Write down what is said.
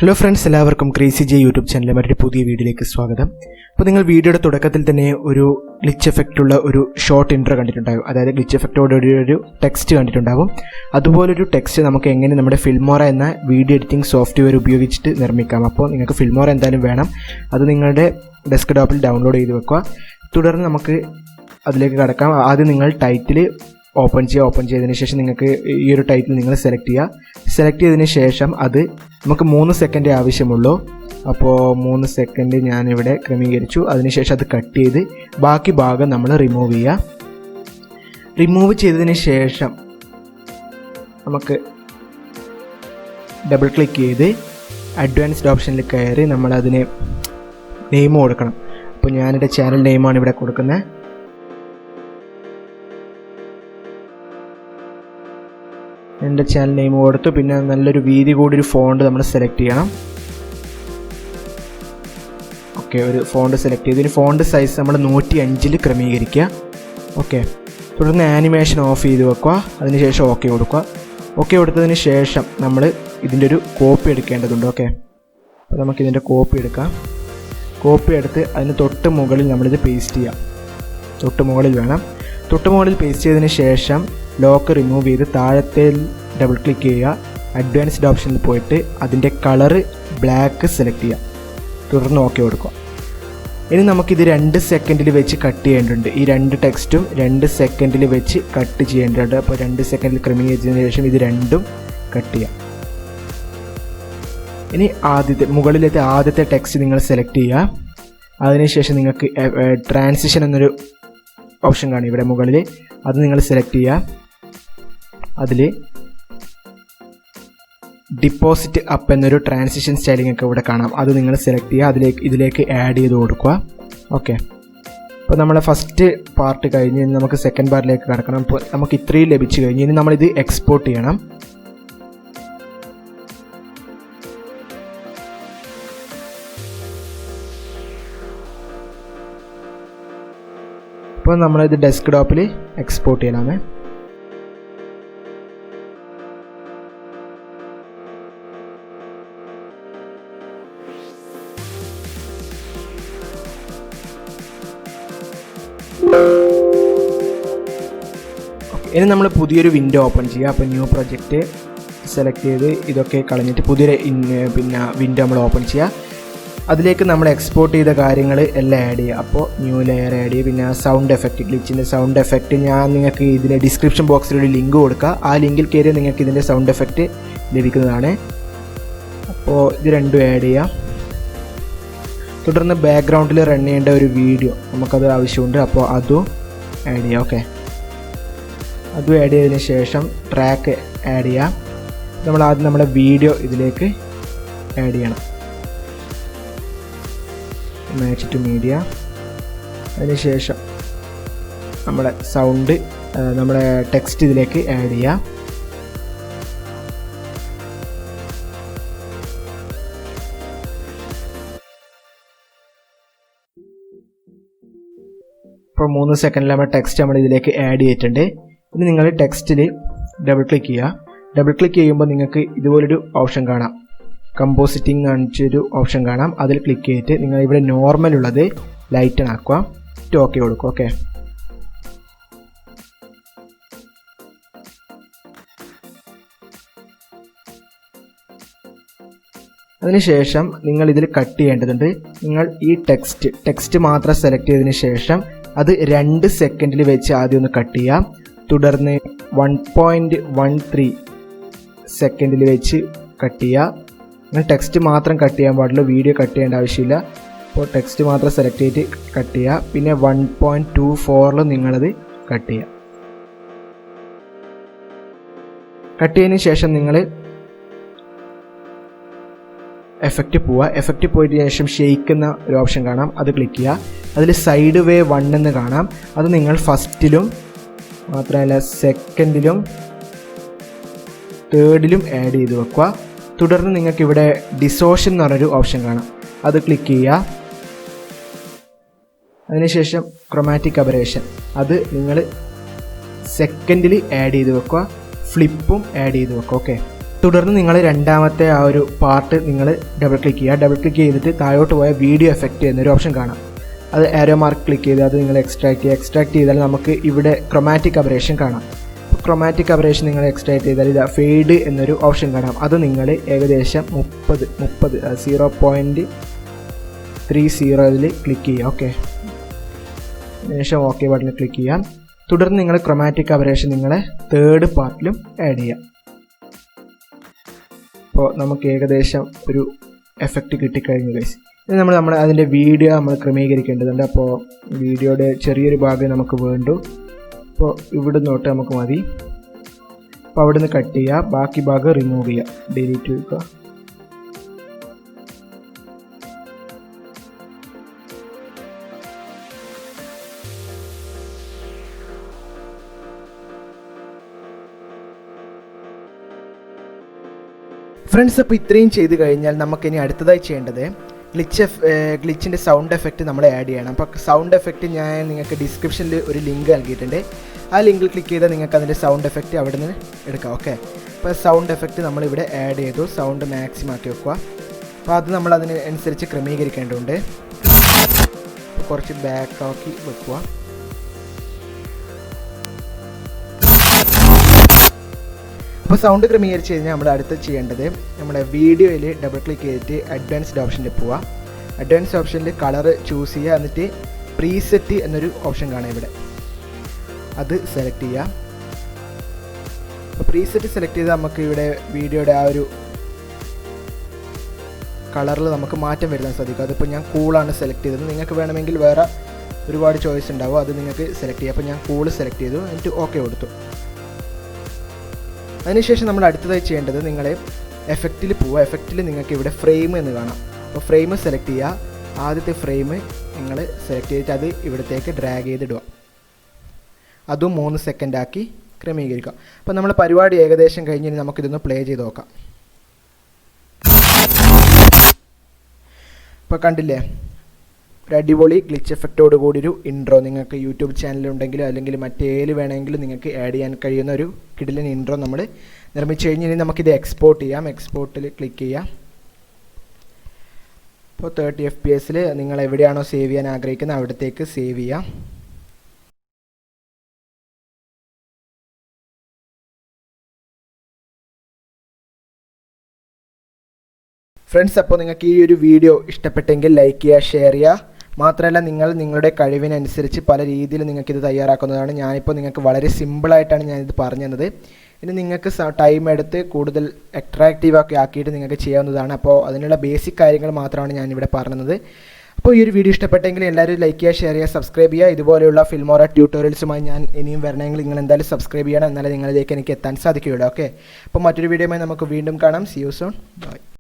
Hello friends, എല്ലാവർക്കും crazy J YouTube ചാനലിലെ മറ്റൊരു പുതിയ വീഡിയോയിലേക്ക് സ്വാഗതം. അപ്പോൾ നിങ്ങൾ വീഡിയോയുടെ തുടക്കത്തിൽ തന്നെ ഒരു ഗ്ലിച്ച് എഫക്റ്റുള്ള ഒരു ഷോർട്ട് ഇൻട്രോ കണ്ടിട്ടുണ്ടാകും. അതായത് ഗ്ലിച്ച് എഫക്റ്റോടെ ഒരു ടെക്സ്റ്റ് കണ്ടിട്ടുണ്ടാകും. അതുപോലൊരു ടെക്സ്റ്റ് നമുക്ക് എങ്ങനെ നമ്മുടെ ഫിൽമോറ എന്ന വീഡിയോ എഡിറ്റിംഗ് സോഫ്റ്റ്വെയർ ഉപയോഗിച്ചിട്ട് നിർമ്മിക്കാം. അപ്പോൾ നിങ്ങൾക്ക് ഫിൽമോറ എന്തായാലും വേണം. അത് നിങ്ങളുടെ ഡെസ്ക്ടോപ്പിൽ ഡൗൺലോഡ് ചെയ്ത് വെക്കുക. തുടർന്ന് നമുക്ക് അതിലേക്ക് കടക്കാം. ആദ്യം നിങ്ങൾ ടൈറ്റിൽ ഓപ്പൺ ചെയ്തതിന് ശേഷം നിങ്ങൾക്ക് ഈ ഒരു ടൈറ്റിൽ നിങ്ങൾ സെലക്ട് ചെയ്തതിന് ശേഷം അത് നമുക്ക് 3 സെക്കൻഡ് ആവശ്യമുള്ളൂ. അപ്പോൾ 3 സെക്കൻഡ് ഞാനിവിടെ ക്രമീകരിച്ചു. അതിനുശേഷം അത് കട്ട് ചെയ്ത് ബാക്കി ഭാഗം നമ്മൾ റിമൂവ് ചെയ്തതിന് ശേഷം നമുക്ക് ഡബിൾ ക്ലിക്ക് ചെയ്ത് അഡ്വാൻസ്ഡ് ഓപ്ഷനിൽ കയറി നമ്മളതിന് നെയിം കൊടുക്കണം. അപ്പോൾ ഞാനെൻ്റെ ചാനൽ നെയിമാണ് ഇവിടെ കൊടുക്കുന്നത്. എൻ്റെ ചാനൽ നെയിം കൊടുത്തു. പിന്നെ നല്ലൊരു വീതി കൂടി ഒരു ഫോണ്ട് നമ്മൾ സെലക്ട് ചെയ്യണം. ഓക്കെ, ഒരു ഫോണ്ട് സെലക്ട് ചെയ്ത് ഇനി ഫോണ്ട് സൈസ് നമ്മൾ 105 ക്രമീകരിക്കുക. ഓക്കെ, തുടർന്ന് ആനിമേഷൻ ഓഫ് ചെയ്ത് വെക്കുക. അതിനുശേഷം ഓക്കെ കൊടുക്കുക. ഓക്കെ കൊടുത്തതിന് ശേഷം നമ്മൾ ഇതിൻ്റെ ഒരു കോപ്പി എടുക്കേണ്ടതുണ്ട്. ഓക്കെ, അപ്പോൾ നമുക്കിതിൻ്റെ കോപ്പി എടുക്കാം. കോപ്പി എടുത്ത് അതിന് തൊട്ട് മുകളിൽ നമ്മളിത് പേസ്റ്റ് ചെയ്യാം. തൊട്ട് മുകളിൽ പേസ്റ്റ് ചെയ്തതിന് ശേഷം ലോക്ക് റിമൂവ് ചെയ്ത് താഴത്തെ ഡബിൾ ക്ലിക്ക് ചെയ്യുക. അഡ്വാൻസ്ഡ് ഓപ്ഷനിൽ പോയിട്ട് അതിൻ്റെ കളറ് ബ്ലാക്ക് സെലക്ട് ചെയ്യുക. തുടർന്ന് ഓക്കെ കൊടുക്കുക. ഇനി നമുക്കിത് 2 സെക്കൻഡിൽ വെച്ച് കട്ട് ചെയ്യേണ്ടതുണ്ട്. ഈ 2 ടെക്സ്റ്റും 2 സെക്കൻഡിൽ വെച്ച് കട്ട് ചെയ്യേണ്ടതുണ്ട്. അപ്പോൾ 2 സെക്കൻഡിൽ ക്രമീകരിച്ചതിന് ശേഷം ഇത് രണ്ടും കട്ട് ചെയ്യാം. ഇനി മുകളിലത്തെ ആദ്യത്തെ ടെക്സ്റ്റ് നിങ്ങൾ സെലക്ട് ചെയ്യുക. അതിനുശേഷം നിങ്ങൾക്ക് ട്രാൻസിഷൻ എന്നൊരു ഓപ്ഷൻ കാണും ഇവിടെ മുകളിൽ. അത് നിങ്ങൾ സെലക്ട് ചെയ്യുക. അതിൽ ഡിപ്പോസിറ്റ് അപ്പ് എന്നൊരു ട്രാൻസിഷൻ സ്റ്റൈലിംഗ് ഒക്കെ ഇവിടെ കാണാം. അത് നിങ്ങൾ സെലക്ട് ചെയ്യുക. ഇതിലേക്ക് ആഡ് ചെയ്ത് കൊടുക്കുക. ഓക്കെ, അപ്പോൾ നമ്മളെ ഫസ്റ്റ് പാർട്ട് കഴിഞ്ഞ് നമുക്ക് സെക്കൻഡ് പാർട്ടിലേക്ക് കടക്കണം. അപ്പോൾ നമുക്ക് ഇത്രയും ലഭിച്ചു കഴിഞ്ഞ് ഇനി നമ്മളിത് എക്സ്പോർട്ട് ചെയ്യണം. അപ്പോൾ നമ്മളിത് ഡെസ്ക്ടോപ്പിൽ എക്സ്പോർട്ട് ചെയ്യണമേ. ഇനി നമ്മൾ പുതിയൊരു വിൻഡോ ഓപ്പൺ ചെയ്യുക. അപ്പോൾ ന്യൂ പ്രൊജക്റ്റ് സെലക്ട് ചെയ്ത് ഇതൊക്കെ കളഞ്ഞിട്ട് പുതിയൊരു വിൻഡോ നമ്മൾ ഓപ്പൺ ചെയ്യുക. അതിലേക്ക് നമ്മൾ എക്സ്പോർട്ട് ചെയ്ത കാര്യങ്ങൾ എല്ലാം ആഡ് ചെയ്യുക. അപ്പോൾ ന്യൂ ലെയർ ആഡ് ചെയ്യുക. പിന്നെ സൗണ്ട് എഫക്റ്റ്, ഗ്ലിച്ചിൻ്റെ സൗണ്ട് എഫക്റ്റ് ഞാൻ നിങ്ങൾക്ക് ഇതിൻ്റെ ഡിസ്ക്രിപ്ഷൻ ബോക്സിൽ ഒരു ലിങ്ക് കൊടുക്കുക. ആ ലിങ്കിൽ കയറി നിങ്ങൾക്ക് ഇതിൻ്റെ സൗണ്ട് എഫക്റ്റ് ലഭിക്കുന്നതാണ്. അപ്പോൾ ഇത് രണ്ടും ആഡ് ചെയ്യാം. തുടർന്ന് ബാക്ക്ഗ്രൗണ്ടിൽ റൺ ചെയ്യേണ്ട ഒരു വീഡിയോ നമുക്കത് ആവശ്യമുണ്ട്. അപ്പോൾ അതും ആഡ് ചെയ്യാം. ഓക്കെ, അതും ആഡ് ചെയ്തതിന് ശേഷം ട്രാക്ക് ആഡ് ചെയ്യാം. നമ്മൾ ആദ്യം നമ്മുടെ വീഡിയോ ഇതിലേക്ക് ആഡ് ചെയ്യണം. Match to media. അതിനുശേഷം നമ്മുടെ സൗണ്ട്, നമ്മുടെ ടെക്സ്റ്റ് ഇതിലേക്ക് ആഡ് ചെയ്യാം. ഇപ്പോൾ 3 സെക്കൻഡിൽ നമ്മുടെ ടെക്സ്റ്റ് നമ്മൾ ഇതിലേക്ക് ആഡ് ചെയ്തിട്ടുണ്ട്. ഇനി നിങ്ങൾ ടെക്സ്റ്റിൽ ഡബിൾ ക്ലിക്ക് ചെയ്യുക. ഡബിൾ ക്ലിക്ക് ചെയ്യുമ്പോൾ നിങ്ങൾക്ക് ഇതുപോലൊരു ഓപ്ഷൻ കാണാം. കമ്പോസിറ്റിംഗ് കാണിച്ചൊരു ഓപ്ഷൻ കാണാം. അതിൽ ക്ലിക്ക് ചെയ്തിട്ട് നിങ്ങൾ ഇവിടെ നോർമൽ ഉള്ളത് ലൈറ്റൺ ആക്കുക. ഓക്കെ കൊടുക്കുക. ഓക്കെ, അതിനുശേഷം നിങ്ങൾ ഇതിൽ കട്ട് ചെയ്യേണ്ടതുണ്ട്. നിങ്ങൾ ഈ ടെക്സ്റ്റ് മാത്രം സെലക്ട് ചെയ്തതിന് ശേഷം അത് 2 സെക്കൻഡിൽ വെച്ച് ആദ്യം ഒന്ന് കട്ട് ചെയ്യാം. തുടർന്ന് 1.13 സെക്കൻഡിൽ വെച്ച് കട്ട് ചെയ്യുക. നിങ്ങൾ ടെക്സ്റ്റ് മാത്രം കട്ട് ചെയ്യാൻ പാടുള്ളൂ, വീഡിയോ കട്ട് ചെയ്യേണ്ട ആവശ്യമില്ല. അപ്പോൾ ടെക്സ്റ്റ് മാത്രം സെലക്ട് ചെയ്തിട്ട് കട്ട് ചെയ്യുക. പിന്നെ 1.24 നിങ്ങളത് കട്ട് ചെയ്യുക. കട്ട് ചെയ്തതിന് ശേഷം നിങ്ങൾ എഫക്റ്റ് പോവുക. എഫക്റ്റ് പോയതിനു ശേഷം ഷെയ്ക്ക് എന്ന ഒരു ഓപ്ഷൻ കാണാം. അത് ക്ലിക്ക് ചെയ്യുക. അതിൽ സൈഡ് വേ 1 എന്ന് കാണാം. അത് നിങ്ങൾ ഫസ്റ്റിലും മാത്രമല്ല സെക്കൻഡിലും തേർഡിലും ആഡ് ചെയ്ത് വെക്കുക. തുടർന്ന് നിങ്ങൾക്ക് ഇവിടെ ഡിസോഷൻ എന്ന് പറഞ്ഞൊരു ഓപ്ഷൻ കാണാം. അത് ക്ലിക്ക് ചെയ്യുക. അതിനുശേഷം ക്രോമാറ്റിക് അബറേഷൻ അത് നിങ്ങൾ സെക്കൻഡിൽ ആഡ് ചെയ്ത് വെക്കുക. ഫ്ലിപ്പും ആഡ് ചെയ്ത് വെക്കുക. ഓക്കെ, തുടർന്ന് നിങ്ങൾ രണ്ടാമത്തെ ആ ഒരു പാർട്ട് നിങ്ങൾ ഡബിൾ ക്ലിക്ക് ചെയ്യുക. ഡബിൾ ക്ലിക്ക് ചെയ്തിട്ട് താഴോട്ട് പോയ വീഡിയോ എഫക്റ്റ് എന്നൊരു ഓപ്ഷൻ കാണാം. അത് ആരോ മാർക്ക് ക്ലിക്ക് ചെയ്ത് അത് നിങ്ങൾ എക്സ്ട്രാക്ട് ചെയ്യുക. എക്സ്ട്രാക്ട് ചെയ്താൽ നമുക്ക് ഇവിടെ ക്രൊമാറ്റിക് അബറേഷൻ കാണാം. ക്രൊമാറ്റിക് അബറേഷൻ നിങ്ങൾ എക്സ്ട്രാക്ട് ചെയ്താൽ ഇതാ ഫെയ്ഡ് എന്നൊരു ഓപ്ഷൻ കാണാം. അത് നിങ്ങൾ ഏകദേശം 30 0.30 ക്ലിക്ക് ചെയ്യുക. ഓക്കെ, അതിനുശേഷം ഓക്കെ ബട്ടണിൽ ക്ലിക്ക് ചെയ്യാം. തുടർന്ന് നിങ്ങൾ ക്രൊമാറ്റിക് അബറേഷൻ നിങ്ങളെ തേർഡ് പാർട്ടിലും ആഡ് ചെയ്യാം. അപ്പോൾ നമുക്ക് ഏകദേശം ഒരു എഫക്റ്റ് കിട്ടിക്കഴിഞ്ഞു ഗൈസ്. ഇനി നമ്മൾ അതിൻ്റെ വീഡിയോ നമ്മൾ ക്രമീകരിക്കേണ്ടതുണ്ട്. അപ്പോൾ വീഡിയോയുടെ ചെറിയൊരു ഭാഗം നമുക്ക് വേണ്ടു. അപ്പോൾ ഇവിടെ തൊട്ട് നമുക്ക് മതി. അപ്പോൾ അവിടെ നിന്ന് കട്ട് ചെയ്യുക, ബാക്കി ഭാഗം റിമൂവ് ചെയ്യുക, ഡിലീറ്റ് ചെയ്യുക. ഫ്രണ്ട്സ്, അപ്പോൾ ഇത്രയും ചെയ്ത് കഴിഞ്ഞാൽ നമുക്കിനി അടുത്തതായി ചെയ്യേണ്ടത് ഗ്ലിച്ചിൻ്റെ സൗണ്ട് എഫക്റ്റ് നമ്മൾ ആഡ് ചെയ്യണം. അപ്പോൾ സൗണ്ട് എഫക്റ്റ് ഞാൻ നിങ്ങൾക്ക് ഡിസ്ക്രിപ്ഷനിൽ ഒരു ലിങ്ക് നൽകിയിട്ടുണ്ട്. ആ ലിങ്കിൽ ക്ലിക്ക് ചെയ്താൽ നിങ്ങൾക്ക് അതിൻ്റെ സൗണ്ട് എഫക്റ്റ് അവിടെ നിന്ന് എടുക്കാം. ഓക്കെ, അപ്പോൾ സൗണ്ട് എഫക്റ്റ് നമ്മളിവിടെ ആഡ് ചെയ്തു. സൗണ്ട് മാക്സിമം ആക്കി വെക്കുക. അപ്പോൾ അത് നമ്മൾ അതിനനുസരിച്ച് ക്രമീകരിക്കേണ്ടതുണ്ട്. കുറച്ച് ബാക്കാക്കി വെക്കുക. അപ്പോൾ സൗണ്ട് ക്രമീകരിച്ച് കഴിഞ്ഞാൽ നമ്മൾ അടുത്ത് ചെയ്യേണ്ടത് നമ്മുടെ വീഡിയോയിൽ ഡബിൾ ക്ലിക്ക് ചെയ്തിട്ട് അഡ്വാൻസ്ഡ് ഓപ്ഷനിൽ പോവുക. അഡ്വാൻസ്ഡ് ഓപ്ഷനിൽ കളർ ചൂസ് ചെയ്യുക. എന്നിട്ട് പ്രീസെറ്റ് എന്നൊരു ഓപ്ഷൻ കാണാം ഇവിടെ, അത് സെലക്ട് ചെയ്യുക. അപ്പോൾ പ്രീസെറ്റ് സെലക്ട് ചെയ്താൽ നമുക്ക് ഇവിടെ വീഡിയോയുടെ ആ ഒരു കളറിൽ നമുക്ക് മാറ്റം വരുത്താൻ സാധിക്കും. അതിപ്പോൾ ഞാൻ കൂളാണ് സെലക്ട് ചെയ്തത്. നിങ്ങൾക്ക് വേണമെങ്കിൽ വേറെ ഒരുപാട് ചോയ്സ് ഉണ്ടാവും, അത് നിങ്ങൾക്ക് സെലക്ട് ചെയ്യാം. അപ്പോൾ ഞാൻ കൂള് സെലക്ട് ചെയ്തു, എന്നിട്ട് ഓക്കെ കൊടുത്തു. അതിനുശേഷം നമ്മൾ അടുത്തതായി ചെയ്യേണ്ടത് നിങ്ങൾ എഫക്റ്റിൽ പോവുക. എഫക്റ്റിൽ നിങ്ങൾക്ക് ഇവിടെ ഫ്രെയിം എന്ന് കാണാം. അപ്പോൾ ഫ്രെയിം സെലക്ട് ചെയ്യുക. ആദ്യത്തെ ഫ്രെയിം നിങ്ങൾ സെലക്ട് ചെയ്തിട്ട് അത് ഇവിടത്തേക്ക് ഡ്രാഗ് ചെയ്തിടുക. അതും 3 സെക്കൻഡ് ആക്കി ക്രമീകരിക്കുക. അപ്പോൾ നമ്മൾ പരിപാടി ഏകദേശം കഴിഞ്ഞ് നമുക്കിതൊന്ന് പ്ലേ ചെയ്ത് നോക്കാം. ഇപ്പോൾ കണ്ടില്ലേ, ഒരു അടിപൊളി ഗ്ലിച്ച് എഫക്റ്റോട് കൂടി ഒരു ഇൻട്രോ നിങ്ങൾക്ക് യൂട്യൂബ് ചാനലുണ്ടെങ്കിലോ അല്ലെങ്കിൽ മറ്റേല് വേണമെങ്കിലും നിങ്ങൾക്ക് ആഡ് ചെയ്യാൻ കഴിയുന്ന ഒരു കിടിലൻ ഇൻട്രോ നമ്മൾ നിർമ്മിച്ച് കഴിഞ്ഞ് നമുക്കിത് എക്സ്പോർട്ട് ചെയ്യാം. എക്സ്പോർട്ടിൽ ക്ലിക്ക് ചെയ്യാം. ഇപ്പോൾ 30 FPS നിങ്ങൾ എവിടെയാണോ സേവ് ചെയ്യാൻ ആഗ്രഹിക്കുന്നത് അവിടത്തേക്ക് സേവ് ചെയ്യാം. ഫ്രണ്ട്സ്, അപ്പോൾ നിങ്ങൾക്ക് ഈ ഒരു വീഡിയോ ഇഷ്ടപ്പെട്ടെങ്കിൽ ലൈക്ക് ചെയ്യുക, ഷെയർ ചെയ്യുക. മാത്രമല്ല നിങ്ങളുടെ കഴിവിനനുസരിച്ച് പല രീതിയിൽ നിങ്ങൾക്കിത് തയ്യാറാക്കുന്നതാണ്. ഞാനിപ്പോൾ നിങ്ങൾക്ക് വളരെ സിമ്പിളായിട്ടാണ് ഞാനിത് പറഞ്ഞു തന്നത്. ഇനി നിങ്ങൾക്ക് ടൈം എടുത്ത് കൂടുതൽ അട്രാക്റ്റീവൊക്കെ ആക്കിയിട്ട് നിങ്ങൾക്ക് ചെയ്യാവുന്നതാണ്. അപ്പോൾ അതിനുള്ള ബേസിക് കാര്യങ്ങൾ മാത്രമാണ് ഞാനിവിടെ പറഞ്ഞത്. അപ്പോൾ ഈ ഒരു വീഡിയോ ഇഷ്ടപ്പെട്ടെങ്കിൽ എല്ലാവരും ലൈക്ക് ചെയ്യുക, ഷെയർ ചെയ്യുക, സബ്സ്ക്രൈബ് ചെയ്യുക. ഇതുപോലെയുള്ള ഫിൽമോറ ട്യൂട്ടോറിയൽസുമായി ഞാൻ ഇനിയും വരണമെങ്കിൽ നിങ്ങൾ എന്തായാലും സബ്സ്ക്രൈബ് ചെയ്യണം, എന്നാലേ നിങ്ങളിലേക്ക് എനിക്ക് എത്താൻ സാധിക്കുകയുള്ളൂ. ഓക്കെ, അപ്പോൾ മറ്റൊരു വീഡിയോയുമായി നമുക്ക് വീണ്ടും കാണാം. See you soon. ബൈ.